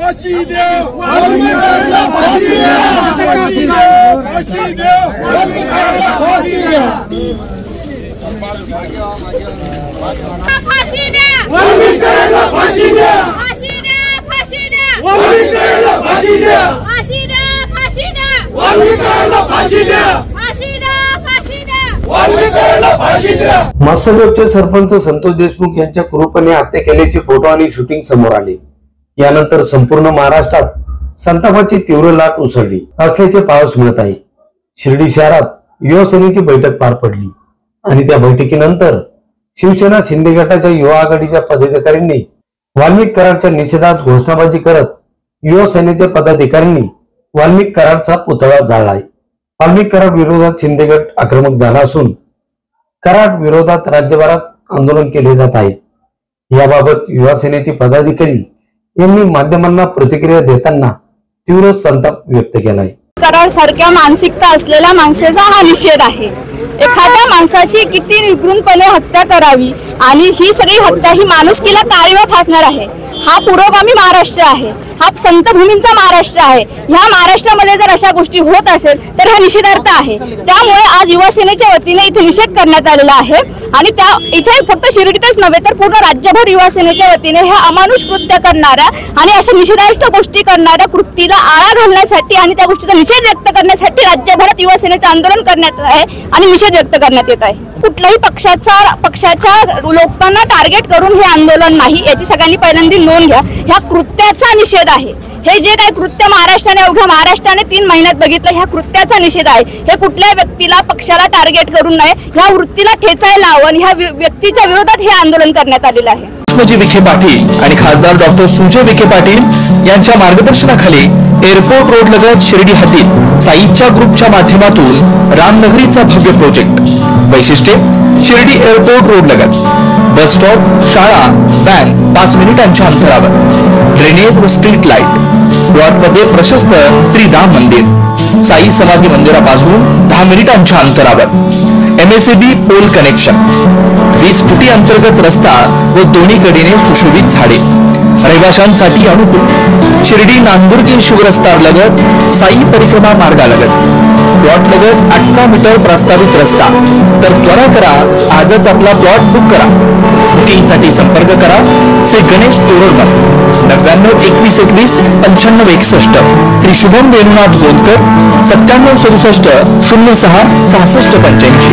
फाशी द्या, वाल्मिकांना फाशी द्या, फाशी द्या, फाशी द्या, वाल्मिकांना फाशी द्या, फाशी द्या, वाल्मिकांना फाशी द्या, फाशी द्या, फाशी द्या, वाल्मिकांना फाशी द्या, फाशी द्या, फाशी द्या, वाल्मिकांना फाशी द्या, फाशी द्या, फाशी द्या, वाल्मिकांना फाशी द्या। मासगावचे सरपंच संतोष देशमुख यांच्या क्रूरपणे हत्या केल्याचे फोटो आणि शूटिंग समोर आले। यानंतर संपूर्ण महाराष्ट्रात संतापाची तीव्र लाट उसळली असल्याचे पाहावयास मिळत आहे। शिर्डी शहरात युवासेनेची बैठक पार पडली आणि त्या बैठकीनंतर शिवसेना शिंदे गटाच्या युवा आघाडीच्या पदाधिकाऱ्यांनी वाल्मिक कराडच्या निषेधात घोषणाबाजी करत युवासेनेच्या पदाधिकाऱ्यांनी वाल्मिक कराडचा पुतळा जाळलाय। वाल्मिक कराड विरोधात शिंदे गट आक्रमक झाला असून कराड विरोधात राज्यभरात आंदोलन केले जात आहे। याबाबत युवा सेनेचे पदाधिकारी यांनी माध्यमांना प्रतिक्रिया देताना तीव्र संताप व्यक्त केलाय। कराड सारख्या मानसिकता असलेल्या माणसाचा हा निषेध आहे। एखाद्या माणसाची किती निकृणपणे हत्या करावी आणि ही सगळी हत्या ही माणुसकीला ताळीवर फासणार आहे। हा पुरोगामी महाराष्ट्र आहे, हा संतभूमींचा महाराष्ट्र आहे। ह्या महाराष्ट्रामध्ये जर अशा गोष्टी होत असेल तर हा निषेधार्थ आहे। त्यामुळे आज युवा सेनेच्या वतीने इथे निषेध करण्यात आलेला आहे आणि त्या इथे फक्त शिर्डीतच नव्हे तर पूर्ण राज्यभर युवा सेनेच्या वतीने ह्या अमानुष कृत्य करणाऱ्या आणि अशा निषेधार्थ गोष्टी करणाऱ्या कृतीला आळा घालण्यासाठी आणि त्या गोष्टीचा निषेध व्यक्त करण्यासाठी राज्यभरात युवा सेनेचे आंदोलन करण्यात आहे आणि निषेध व्यक्त करण्यात येत आहे। कुठल्याही पक्षाच्या लोकांना टार्गेट करून हे आंदोलन नाही, याची सगळ्यांनी पहिल्यांदा नोंद घ्या। ह्या कृत्याचा निषेध आहे। हे जे काही कृत्य महाराष्ट्राने अवघ्या महाराष्ट्राने 3 महिन्यात बघितलं, ह्या कृत्याचा निषेध आहे। हे कुठल्या व्यक्तीला पक्षाला टार्गेट करून नाही, ह्या वृत्तीला ठेचायला लावून ह्या व्यक्तीच्या विरोधात हे आंदोलन करण्यात आलेलं आहे। कृष्णजी विखे पाटील आणि खासदार डॉक्टर सुजय विखे पाटील यांच्या मार्गदर्शनाखाली एअरपोर्ट रोड लगत शिर्डी हद्दीत साईच्या ग्रुपच्या माध्यमातून रामनगरीचा भव्य प्रोजेक्ट। वैशिष्ट्ये शिर्डी एअरपोर्ट रोड लगत बस स्टॉप, शाळा, बँक 5 मिनिटांच्या अंतरावर, ड्रेनेज व स्ट्रीट लाईट, प्लॉटमध्ये प्रशस्त श्री राम मंदिर, साई समाधी मंदिरापासून 10 मिनिटांच्या अंतरावर, MSAB पोल कनेक्शन, 20 फुटी अंतर्गत रस्ता व दोन्ही कडेने सुशोभित झाडे, रहिवाशांसाठी अनुकूल शिर्डी नांदुर्गी शिवरस्ता लगत साई परिक्रमा मार्गालगत प्लॉट लगत 18 मीटर प्रस्तावित रस्ता। तर त्वरा करा, आजच आपला प्लॉट बुक करा। बुकिंगसाठी संपर्क करा श्री गणेश तोरडमल 99 21 21 95 61, श्री शुभम वेणुनाथ गोंदकर 97 67 06 66 85।